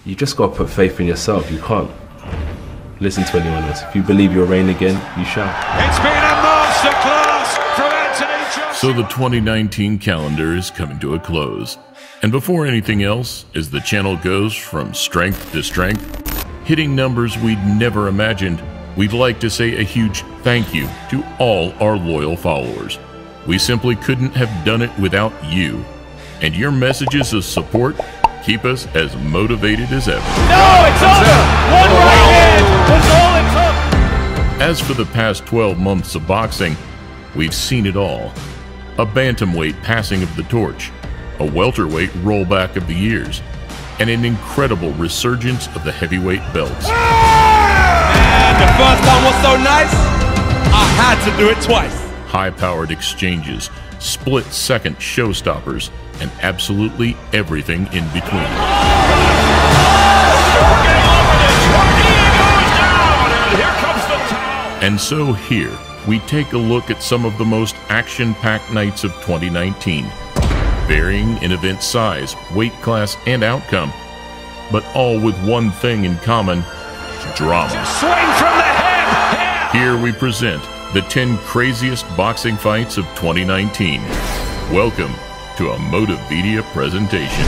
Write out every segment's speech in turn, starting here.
you just got to put faith in yourself. You can't listen to anyone else. If you believe you'll reign again, you shall. It's been a masterclass from Anthony Joshua. So the 2019 calendar is coming to a close. And before anything else, as the channel goes from strength to strength, hitting numbers we'd never imagined, we'd like to say a huge thank you to all our loyal followers. We simply couldn't have done it without you. And your messages of support keep us as motivated as ever. No, it's over! One right hand was all it took! As for the past 12 months of boxing, we've seen it all. A bantamweight passing of the torch, a welterweight rollback of the years, and an incredible resurgence of the heavyweight belts. And the first time was so nice, I had to do it twice. High-powered exchanges, split-second showstoppers, and absolutely everything in between. And so here, we take a look at some of the most action-packed nights of 2019, varying in event size, weight class, and outcome, but all with one thing in common: drama. Swing from the head! Here we present the 10 craziest boxing fights of 2019. Welcome to a BestBoxing presentation.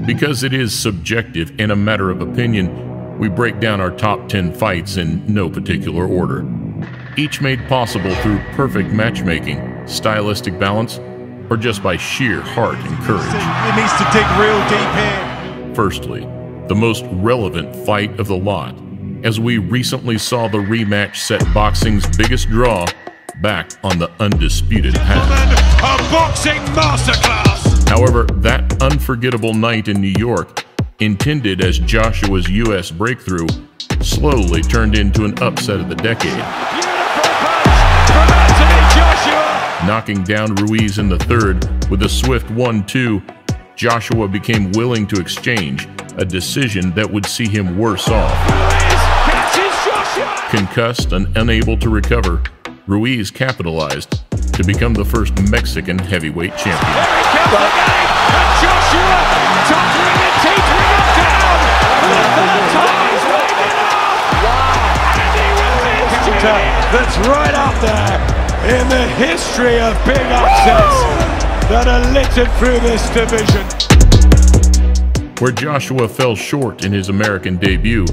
Because it is subjective and a matter of opinion, we break down our top 10 fights in no particular order. Each made possible through perfect matchmaking, stylistic balance, or just by sheer heart and courage. It needs to dig real deep here. Firstly, the most relevant fight of the lot, as we recently saw the rematch set boxing's biggest draw back on the undisputed path. A boxing masterclass! However, that unforgettable night in New York, intended as Joshua's U.S. breakthrough, slowly turned into an upset of the decade. Beautiful punch from Anthony Joshua! Knocking down Ruiz in the third with a swift 1-2, Joshua became willing to exchange, a decision that would see him worse off. Ruiz catches Joshua! Concussed and unable to recover, Ruiz capitalized to become the first Mexican heavyweight champion. Very careful again, and Joshua tottering and teetering up down for the third time. He's winning it up! Wow! And he remains champion! That's right up there in the history of big upsets that are littered through this division. Where Joshua fell short in his American debut,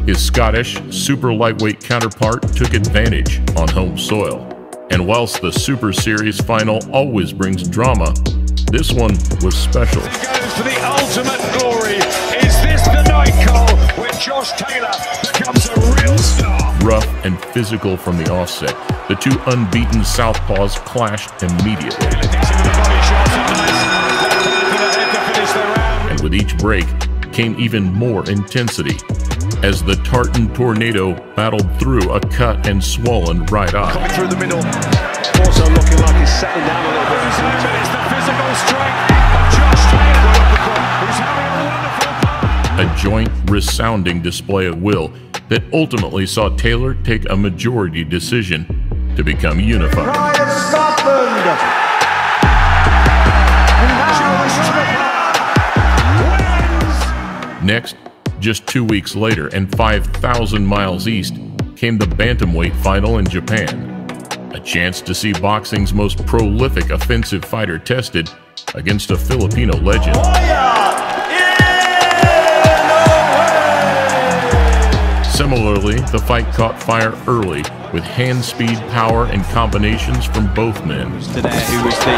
his Scottish super lightweight counterpart took advantage on home soil. And whilst the Super Series final always brings drama, this one was special. He goes for the ultimate glory. Is this the night, Cole, where Josh Taylor becomes a real star? Rough and physical from the offset, the two unbeaten southpaws clashed immediately. And with each break came even more intensity, as the Tartan Tornado battled through a cut and swollen right eye. Coming through the middle, also looking like he's settling down a little bit. Whose limit is the physical strength of Josh Taylor, who's having a wonderful time. A joint, resounding display of will that ultimately saw Taylor take a majority decision to become unified. Next, just 2 weeks later and 5,000 miles east, came the bantamweight final in Japan. A chance to see boxing's most prolific offensive fighter tested against a Filipino legend. Similarly, the fight caught fire early with hand speed, power, and combinations from both men. Today, who was the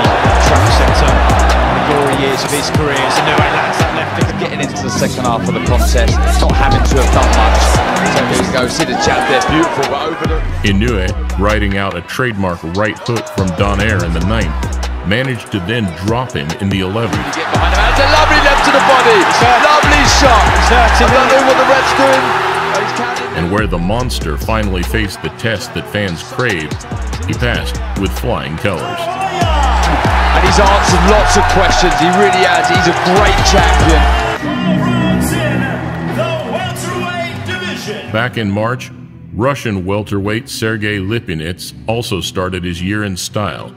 trendsetter in the glory years of his career. So Inoue lands that left hook. Getting into the second half of the contest, not having to have done much. So here we go, see the jab there, beautiful, but over the... Inoue, riding out a trademark right hook from Donaire in the 9th, managed to then drop him in the 11th. Get behind him, it's a lovely left to the body, lovely shot. I don't know what the ref's doing. And where the monster finally faced the test that fans craved, he passed with flying colors. And he's answered lots of questions, he really has. He's a great champion. Back in March, Russian welterweight Sergey Lipinets also started his year in style,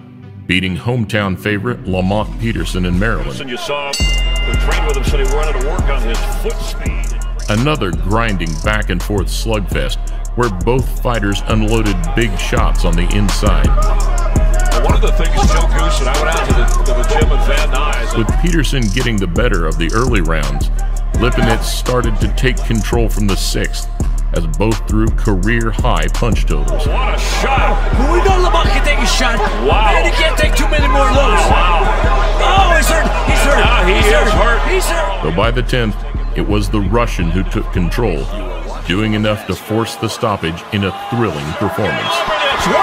beating hometown favorite Lamont Peterson in Maryland. And you saw the train with him said he wanted to work on his foot speed. Another grinding back-and-forth slugfest where both fighters unloaded big shots on the inside. One of the things, Joe Goose, and I went out to the gym with Van Nuys. With Peterson getting the better of the early rounds, Lipinets started to take control from the sixth, as both threw career-high punch totals. What a shot! We know Lamont can take a shot. Wow. And he can't take too many more lows. Wow. Oh, he's hurt. He's hurt. Now he He's is hurt. hurt. He's hurt. Though by the 10th, it was the Russian who took control, doing enough to force the stoppage in a thrilling performance. He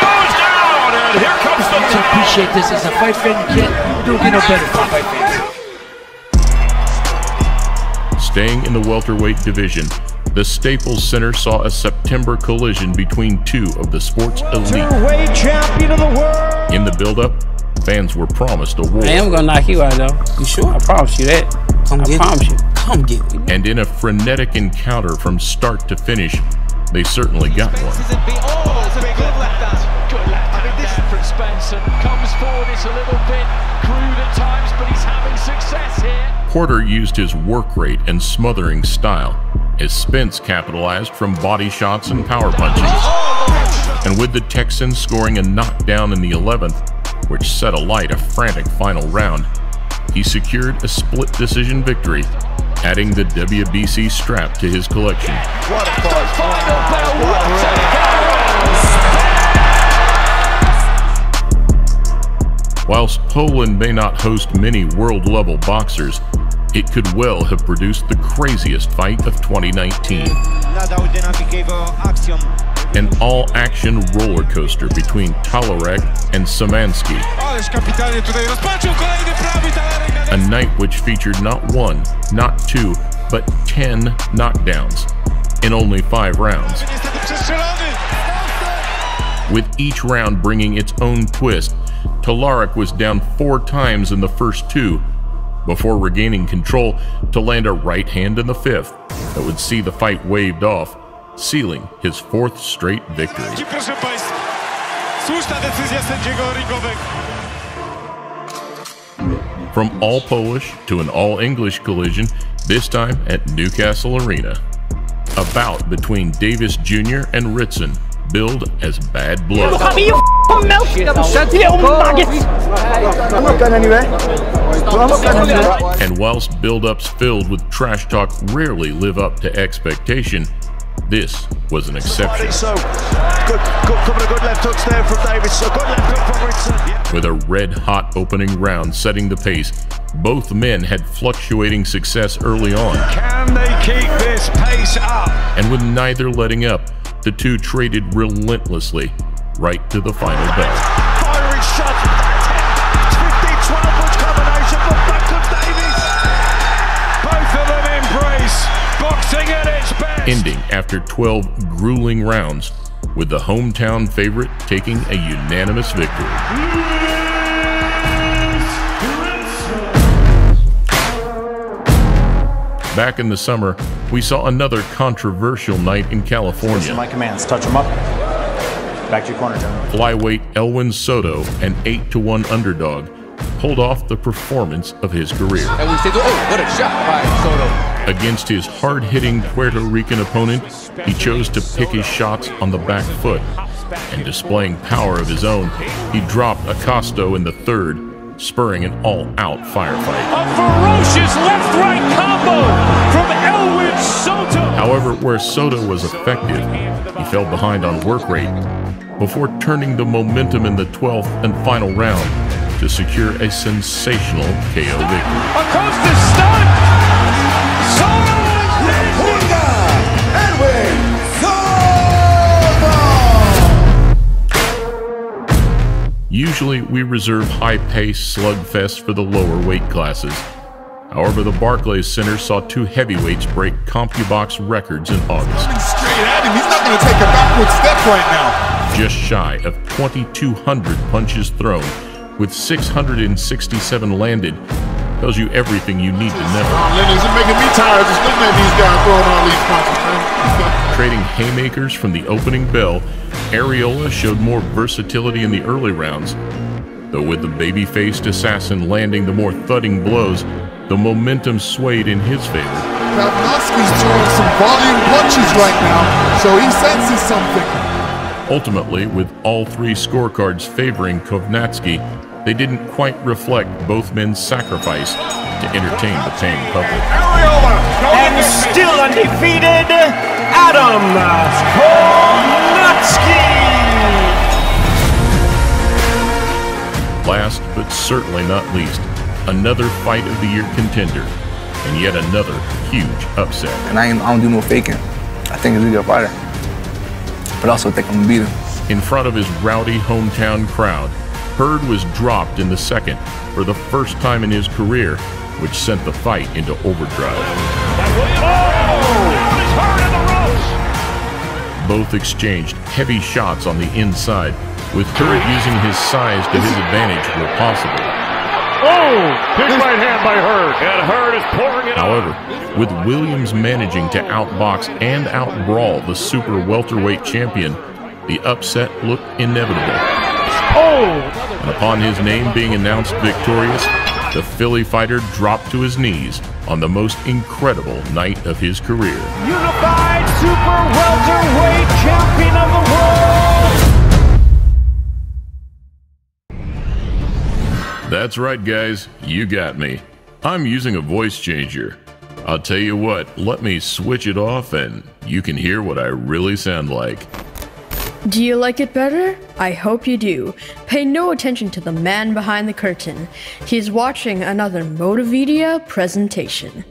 goes down, and here comes the I appreciate this. As a fight fan, you don't get no better for a fight fan. Staying in the welterweight division, the Staples Center saw a September collision between two of the sport's elite. Welterweight champion of the world. In the build-up, fans were promised a war. I am gonna knock you out, though. You sure? I promise you that. I promise you. Come get it. And in a frenetic encounter from start to finish, they certainly got one. Oh, it's a big good left hand. Good left hand. I mean, this from Spencer comes forward. It's a little bit crude at times, but he's having success here. Porter used his work rate and smothering style as Spence capitalized from body shots and power punches. And with the Texan scoring a knockdown in the 11th, which set alight a frantic final round, he secured a split decision victory, adding the WBC strap to his collection. What a fight. Whilst Poland may not host many world-level boxers, it could well have produced the craziest fight of 2019. An all-action roller coaster between Talarek and Szymanski. A night which featured not one, not two, but 10 knockdowns in only 5 rounds. With each round bringing its own twist, Talarek was down 4 times in the first 2, before regaining control to land a right hand in the 5th that would see the fight waved off, sealing his 4th straight victory. From all Polish to an all English collision, this time at Newcastle Arena. A bout between Davis Jr. and Ritson, billed as bad blood. And whilst build-ups filled with trash talk rarely live up to expectation, this was an exception. Couple of good left hooks there from Davis. A good left hook from Ritson. With a red-hot opening round setting the pace, both men had fluctuating success early on. Can they keep this pace up? And with neither letting up, the two traded relentlessly right to the final bell. Firing shot. 15-12 combination from back of Davis. Both of them embrace boxing at its best. Ending after 12 grueling rounds, with the hometown favorite taking a unanimous victory. Back in the summer, we saw another controversial night in California. My commands, touch him up. Back to your corner, gentlemen. Flyweight Elwin Soto, an 8-1 underdog, pulled off the performance of his career. And we say, oh, what a shot by Soto. Against his hard-hitting Puerto Rican opponent, he chose to pick his shots on the back foot, and displaying power of his own, he dropped Acosto in the 3rd, spurring an all-out firefight. A ferocious left-right combo from Elwin Soto. However, where Soto was effective, he fell behind on work rate, before turning the momentum in the 12th and final round to secure a sensational KO victory. Acosta's stunned. Soto Usually, we reserve high-paced slugfests for the lower weight classes. However, the Barclays Center saw 2 heavyweights break CompuBox records in August. Straight at him. He's not going to take a backward step right now. Just shy of 2,200 punches thrown, with 667 landed, tells you everything you need to know. Lennox is making me tired just looking at these guys throwing all these punches, man. Trading haymakers from the opening bell, Areola showed more versatility in the early rounds. Though with the baby-faced assassin landing the more thudding blows, the momentum swayed in his favor. Kavnowski's throwing some volume punches right now, so he senses something. Ultimately, with all three scorecards favoring Kovnatsky, they didn't quite reflect both men's sacrifice to entertain the paying public. And still undefeated, Adam Kovnatsky! Last, but certainly not least, another Fight of the Year contender, and yet another huge upset. And I don't do no faking. I think he's a good fighter, but I also think I'm gonna beat him. In front of his rowdy hometown crowd, Hurd was dropped in the second for the first time in his career, which sent the fight into overdrive. Both exchanged heavy shots on the inside, with Hurd using his size to his advantage where possible. Oh, big right hand by Hurd, and Hurd is pouring it. However, with Williams managing to outbox and outbrawl the super welterweight champion, the upset looked inevitable. And upon his name being announced victorious, the Philly fighter dropped to his knees on the most incredible night of his career. Unified super welterweight champion of the world! That's right, guys, you got me. I'm using a voice changer. I'll tell you what, let me switch it off and you can hear what I really sound like. Do you like it better? I hope you do. Pay no attention to the man behind the curtain. He's watching another BestBoxing presentation.